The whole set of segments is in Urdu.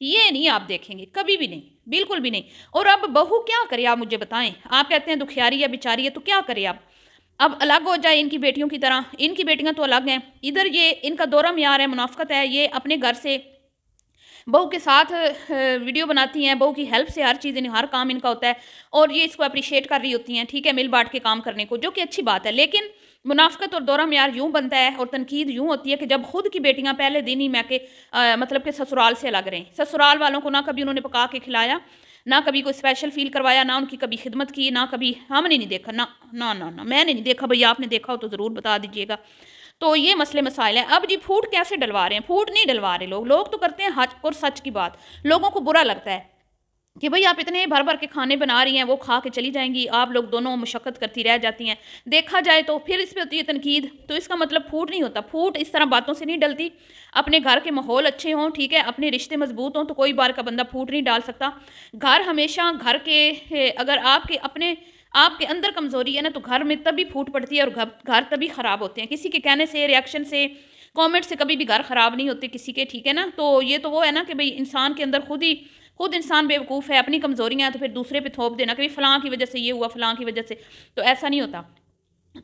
یہ نہیں آپ دیکھیں گے کبھی بھی نہیں، بالکل بھی نہیں۔ اور اب بہو کیا کرے آپ مجھے بتائیں، آپ کہتے ہیں دکھیاری ہے بیچاری ہے تو کیا کرے آپ؟ اب الگ ہو جائے ان کی بیٹیوں کی طرح، ان کی بیٹیاں تو الگ ہیں، ادھر یہ ان کا دورہ میار ہے، منافقت ہے، یہ اپنے گھر سے بہو کے ساتھ ویڈیو بناتی ہیں، بہو کی ہیلپ سے ہر چیز ہر کام ان کا ہوتا ہے، اور یہ اس کو اپریشیٹ کر رہی ہوتی ہیں، ٹھیک ہے، مل بانٹ کے کام کرنے کو، جو کہ اچھی بات ہے، لیکن منافقت اور دورہ معیار یوں بنتا ہے اور تنقید یوں ہوتی ہے کہ جب خود کی بیٹیاں پہلے دن ہی میکے مطلب کہ سسرال سے الگ رہیں، سسرال والوں کو نہ کبھی انہوں نے پکا کے کھلایا، نہ کبھی کوئی اسپیشل فیل کروایا، نہ ان کی کبھی خدمت کی، نہ کبھی ہم نے نہیں دیکھا، نہ میں نے نہیں دیکھا، بھئی آپ نے دیکھا ہو تو ضرور بتا دیجئے گا۔ تو یہ مسئلے مسائل ہیں۔ اب جی پھوٹ کیسے ڈلوا رہے ہیں؟ پھوٹ نہیں ڈلوا رہے لوگ تو کرتے ہیں حق اور سچ کی بات، لوگوں کو برا لگتا ہے کہ بھئی آپ اتنے بھر بھر کے کھانے بنا رہی ہیں، وہ کھا کے چلی جائیں گی، آپ لوگ دونوں مشقت کرتی رہ جاتی ہیں، دیکھا جائے تو پھر اس پہ ہوتی ہے تنقید، تو اس کا مطلب پھوٹ نہیں ہوتا، پھوٹ اس طرح باتوں سے نہیں ڈلتی، اپنے گھر کے ماحول اچھے ہوں، ٹھیک ہے، اپنے رشتے مضبوط ہوں تو کوئی بار کا بندہ پھوٹ نہیں ڈال سکتا۔ گھر ہمیشہ گھر کے اگر آپ کے اندر کمزوری ہے نا تو گھر میں تبھی پھوٹ پڑتی ہے اور گھر تبھی خراب ہوتے ہیں، کسی کے کہنے سے، ریاکشن سے، کامنٹ سے کبھی بھی گھر خراب نہیں ہوتے کسی کے، ٹھیک ہے نا؟ تو یہ تو وہ ہے نا کہ بھئی انسان کے اندر خود انسان بے وقوف ہے، اپنی کمزوریاں تو پھر دوسرے پہ تھوپ دینا کہ فلاں کی وجہ سے یہ ہوا، فلاں کی وجہ سے، تو ایسا نہیں ہوتا۔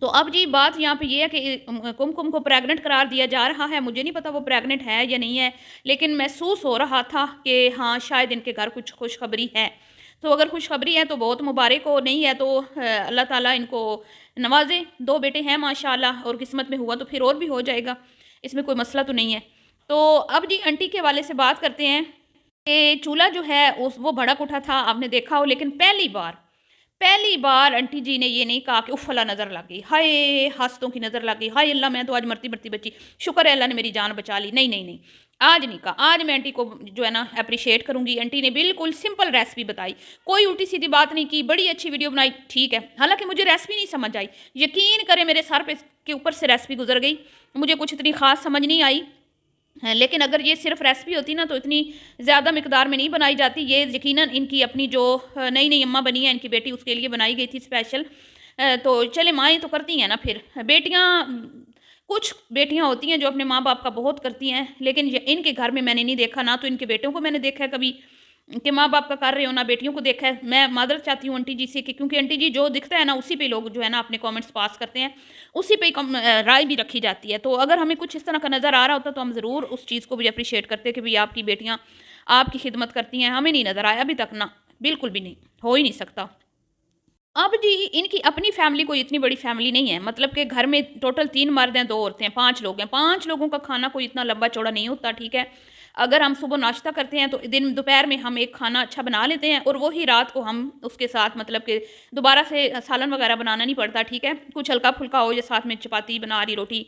تو اب جی بات یہاں پہ یہ ہے کہ کم کو پریگننٹ قرار دیا جا رہا ہے، مجھے نہیں پتا وہ پریگننٹ ہے یا نہیں ہے، لیکن محسوس ہو رہا تھا کہ ہاں شاید ان کے گھر کچھ خوشخبری ہے، تو اگر خوشخبری ہے تو بہت مبارک ہو، نہیں ہے تو اللہ تعالیٰ ان کو نوازے، 2 بیٹے ہیں ماشاءاللہ، اور قسمت میں ہوا تو پھر اور بھی ہو جائے گا، اس میں کوئی مسئلہ تو نہیں ہے۔ تو اب جی انٹی کے والے سے بات کرتے ہیں کہ چولہا جو ہے وہ بھڑک اٹھا تھا، آپ نے دیکھا ہو، لیکن پہلی بار انٹی جی نے یہ نہیں کہا کہ اف اللہ نظر لگ گئی، ہائے حسدوں کی نظر لگ گئی، ہائے اللہ میں تو آج مرتی بچی، شکر ہے اللہ نے میری جان بچا لی، نہیں، آج نہیں کہا، آج میں انٹی کو جو ہے نا اپریشیٹ کروں گی، انٹی نے بالکل سمپل ریسپی بتائی، کوئی الٹی سیدھی بات نہیں کی، بڑی اچھی ویڈیو بنائی، ٹھیک ہے، حالانکہ مجھے ریسپی نہیں سمجھ آئی، یقین کریں میرے سر پہ کے اوپر سے ریسپی گزر گئی، مجھے کچھ اتنی خاص سمجھ نہیں آئی، لیکن اگر یہ صرف ریسپی ہوتی نا تو اتنی زیادہ مقدار میں نہیں بنائی جاتی، یہ یقیناً ان کی اپنی جو نئی اماں بنی ہے ان کی بیٹی، اس کے لیے بنائی گئی تھی اسپیشل، تو چلے مائیں تو کرتی ہیں نا، پھر بیٹیاں کچھ بیٹیاں ہوتی ہیں جو اپنے ماں باپ کا بہت کرتی ہیں، لیکن ان کے گھر میں نے نہیں دیکھا، نہ تو ان کے بیٹوں کو میں نے دیکھا ہے کبھی کہ ماں باپ کا کر رہے ہو، نہ بیٹیوں کو دیکھا ہے۔ میں معذرت چاہتی ہوں انٹی جی سے کہ کیونکہ انٹی جی جو دکھتا ہے نا اسی پہ لوگ جو ہے نا اپنے کامنٹس پاس کرتے ہیں، اسی پہ رائے بھی رکھی جاتی ہے، تو اگر ہمیں کچھ اس طرح کا نظر آ رہا ہوتا تو ہم ضرور اس چیز کو بھی اپریشیٹ کرتے کہ بھی آپ کی بیٹیاں آپ کی خدمت کرتی ہیں، ہمیں نہیں نظر آیا ابھی تک، نہ بالکل بھی نہیں، ہو ہی نہیں سکتا۔ اب جی ان کی اپنی فیملی کوئی اتنی بڑی فیملی نہیں ہے، مطلب کہ گھر میں ٹوٹل 3 مرد ہیں، 2 عورتیں ہیں، 5 لوگ ہیں، 5 لوگوں کا کھانا کوئی اتنا لمبا چوڑا نہیں ہوتا، ٹھیک ہے، اگر ہم صبح ناشتہ کرتے ہیں تو دوپہر میں ہم ایک کھانا اچھا بنا لیتے ہیں اور وہی رات کو ہم اس کے ساتھ مطلب کہ دوبارہ سے سالن وغیرہ بنانا نہیں پڑتا، ٹھیک ہے، کچھ ہلکا پھلکا ہو یا ساتھ میں چپاتی بنا رہی، روٹی،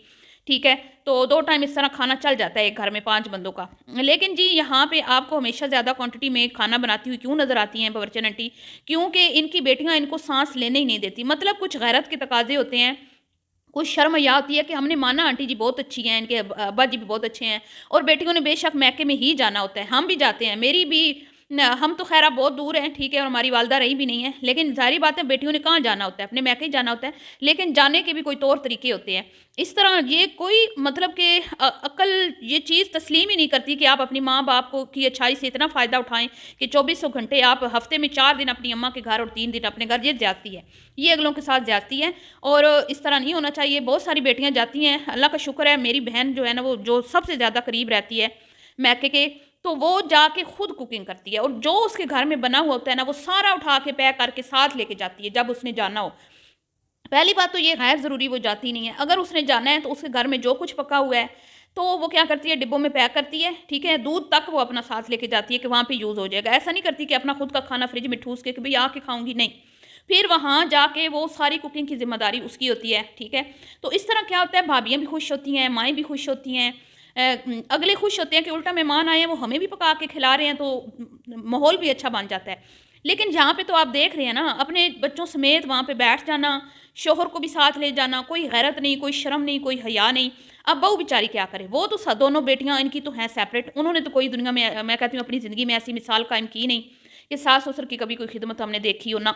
ٹھیک ہے، تو 2 ٹائم اس طرح کھانا چل جاتا ہے ایک گھر میں 5 بندوں کا، لیکن جی یہاں پہ آپ کو ہمیشہ زیادہ کوانٹٹی میں کھانا بناتی ہوئی کیوں نظر آتی ہیں باورچن آنٹی؟ کیونکہ ان کی بیٹیاں ان کو سانس لینے ہی نہیں دیتی، مطلب کچھ غیرت کے تقاضے ہوتے ہیں، کچھ شرم حیا ہوتی ہے کہ ہم نے مانا آنٹی جی بہت اچھی ہیں، ان کے ابا جی بھی بہت اچھے ہیں، اور بیٹیوں نے بے شک میکے میں ہی جانا ہوتا ہے، ہم بھی جاتے ہیں، میری بھی ہم تو خیر اب بہت دور ہیں، ٹھیک ہے، اور ہماری والدہ رہی بھی نہیں ہے، لیکن ظاہری بات ہے بیٹیوں نے کہاں جانا ہوتا ہے، اپنے میکے ہی جانا ہوتا ہے، لیکن جانے کے بھی کوئی طور طریقے ہوتے ہیں، اس طرح یہ کوئی مطلب کہ عقل یہ چیز تسلیم ہی نہیں کرتی کہ آپ اپنی ماں باپ کو کی اچھائی سے اتنا فائدہ اٹھائیں کہ 2400 گھنٹے آپ ہفتے میں 4 دن اپنی اماں کے گھر اور 3 دن اپنے گھر، یہ زیادتی ہے، یہ اگلوں کے ساتھ زیادتی ہے، اور اس طرح نہیں ہونا چاہیے۔ بہت ساری بیٹیاں جاتی ہیں، اللہ کا شکر ہے میری بہن جو ہے نا وہ جو سب سے زیادہ قریب رہتی ہے میکے کے، تو وہ جا کے خود کوکنگ کرتی ہے، اور جو اس کے گھر میں بنا ہوا ہوتا ہے نا وہ سارا اٹھا کے پیک کر کے ساتھ لے کے جاتی ہے جب اس نے جانا ہو۔ پہلی بات تو یہ غیر ضروری وہ جاتی نہیں ہے، اگر اس نے جانا ہے تو اس کے گھر میں جو کچھ پکا ہوا ہے تو وہ کیا کرتی ہے ڈبوں میں پیک کرتی ہے، ٹھیک ہے، دودھ تک وہ اپنا ساتھ لے کے جاتی ہے کہ وہاں پہ یوز ہو جائے گا، ایسا نہیں کرتی کہ اپنا خود کا کھانا فریج میں ٹھوس کے کہ بھئی آ کے کھاؤں گی، نہیں، پھر وہاں جا کے وہ ساری کوکنگ کی ذمہ داری اس کی ہوتی ہے، ٹھیک ہے، تو اس طرح کیا ہوتا ہے بھابیاں بھی خوش ہوتی ہیں، مائیں بھی خوش ہوتی ہیں، اگلے خوش ہوتے ہیں کہ الٹا مہمان آئے ہیں وہ ہمیں بھی پکا کے کھلا رہے ہیں، تو ماحول بھی اچھا بن جاتا ہے۔ لیکن جہاں پہ تو آپ دیکھ رہے ہیں نا اپنے بچوں سمیت وہاں پہ بیٹھ جانا، شوہر کو بھی ساتھ لے جانا، کوئی غیرت نہیں، کوئی شرم نہیں، کوئی حیا نہیں، اب بہو بیچاری کیا کرے، وہ تو دونوں بیٹیاں ان کی تو ہیں سیپریٹ، انہوں نے تو کوئی دنیا میں کہتی ہوں اپنی زندگی میں ایسی مثال قائم کی نہیں کہ ساس سسر کی کبھی کوئی خدمت ہم نے دیکھی ہو، نہ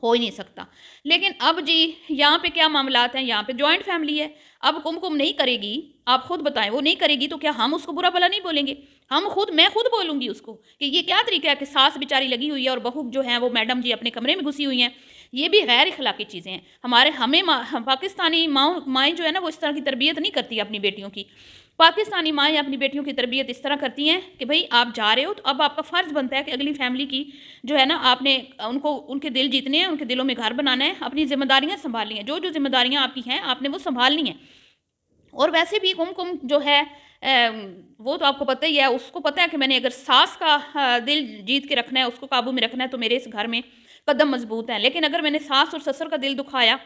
ہو ہی نہیں سکتا۔ لیکن اب جی یہاں پہ کیا معاملات ہیں، یہاں پہ جوائنٹ فیملی ہے، اب کم نہیں کرے گی، آپ خود بتائیں، وہ نہیں کرے گی تو کیا ہم اس کو برا بھلا نہیں بولیں گے؟ میں خود بولوں گی اس کو کہ یہ کیا طریقہ ہے کہ ساس بیچاری لگی ہوئی ہے اور بہو جو ہیں وہ میڈم جی اپنے کمرے میں گھسی ہوئی ہیں، یہ بھی غیر اخلاقی چیزیں ہیں۔ ہمیں پاکستانی مائیں جو ہے نا وہ اس طرح کی تربیت نہیں کرتی اپنی بیٹیوں کی۔ پاکستانی مائیں اپنی بیٹیوں کی تربیت اس طرح کرتی ہیں کہ بھئی آپ جا رہے ہو تو اب آپ کا فرض بنتا ہے کہ اگلی فیملی کی جو ہے نا آپ نے ان کے دل جیتنے ہیں، ان کے دلوں میں گھر بنانا ہے، اپنی ذمہ داریاں سنبھالنی ہیں، جو ذمہ داریاں آپ کی ہیں آپ نے وہ سنبھالنی ہیں۔ اور ویسے بھی جو ہے وہ تو آپ کو پتہ ہی ہے، اس کو پتہ ہے کہ میں نے اگر ساس کا دل جیت کے رکھنا ہے، اس کو قابو میں رکھنا ہے تو میرے اس گھر میں قدم مضبوط ہیں، لیکن اگر میں نے ساس اور سسر کا دل دکھایا،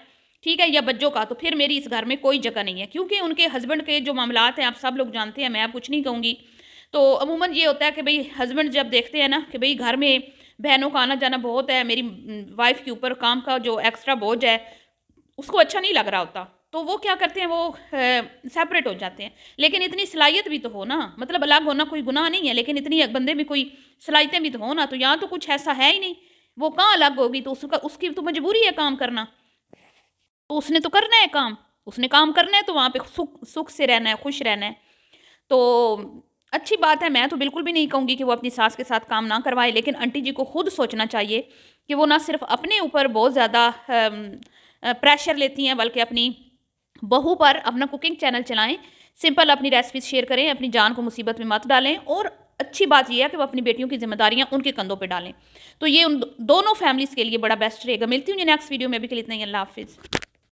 ٹھیک ہے، یا بچوں کا، تو پھر میری اس گھر میں کوئی جگہ نہیں ہے، کیونکہ ان کے ہسبینڈ کے جو معاملات ہیں آپ سب لوگ جانتے ہیں، میں اب کچھ نہیں کہوں گی۔ تو عموماً یہ ہوتا ہے کہ بھئی ہسبینڈ جب دیکھتے ہیں نا کہ بھئی گھر میں بہنوں کا آنا جانا بہت ہے، میری وائف کے اوپر کام کا جو ایکسٹرا بوجھ ہے اس کو اچھا نہیں لگ رہا ہوتا، تو وہ کیا کرتے ہیں، وہ سیپریٹ ہو جاتے ہیں۔ لیکن اتنی صلاحیت بھی تو ہو نا، مطلب الگ ہونا کوئی گناہ نہیں ہے، لیکن اتنی بندے میں کوئی صلاحیتیں بھی تو ہو نا، تو یہاں تو کچھ ایسا ہے ہی نہیں، وہ کہاں الگ ہوگی، تو اس کی تو مجبوری ہے کام کرنا، تو اس نے تو کرنا ہے کام، اس نے کام کرنا ہے تو وہاں پہ سکھ سے رہنا ہے، خوش رہنا ہے۔ تو اچھی بات ہے، میں تو بالکل بھی نہیں کہوں گی کہ وہ اپنی ساس کے ساتھ کام نہ کروائے، لیکن انٹی جی کو خود سوچنا چاہیے کہ وہ نہ صرف اپنے اوپر بہت زیادہ پریشر لیتی ہیں، بلکہ اپنی بہو پر اپنا کوکنگ چینل چلائیں، سمپل اپنی ریسپیز شیئر کریں، اپنی جان کو مصیبت میں مت ڈالیں، اور اچھی بات یہ ہے کہ وہ اپنی بیٹیوں کی ذمہ داریاں ان کے کندھوں پہ ڈالیں، تو یہ ان دونوں فیملیز کے لیے بڑا بیسٹ رہے گا۔ ملتی ہوں نیکسٹ ویڈیو میں، ابھی کے لیے اتنا ہی، اللہ حافظ۔